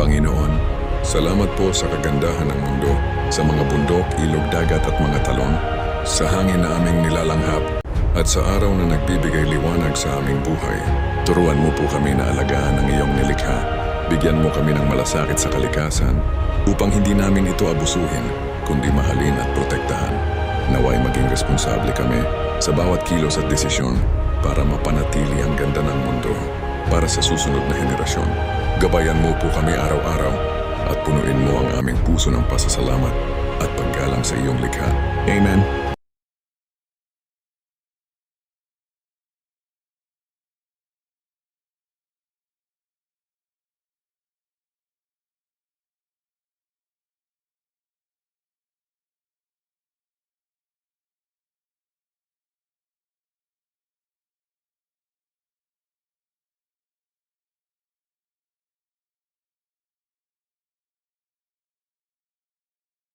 Panginoon, salamat po sa kagandahan ng mundo, sa mga bundok, ilog, dagat at mga talon, sa hangin na aming nilalanghap, at sa araw na nagbibigay liwanag sa aming buhay. Turuan mo po kami na alagaan ang iyong nilikha. Bigyan mo kami ng malasakit sa kalikasan upang hindi namin ito abusuhin, kundi mahalin at protektahan. Naway maging responsable kami sa bawat kilos at desisyon para mapanatili ang ganda ng mundo para sa susunod na henerasyon. Gabayan mo po kami araw-araw at punuin mo ang aming puso ng pasasalamat at paggalang sa iyong likha. Amen.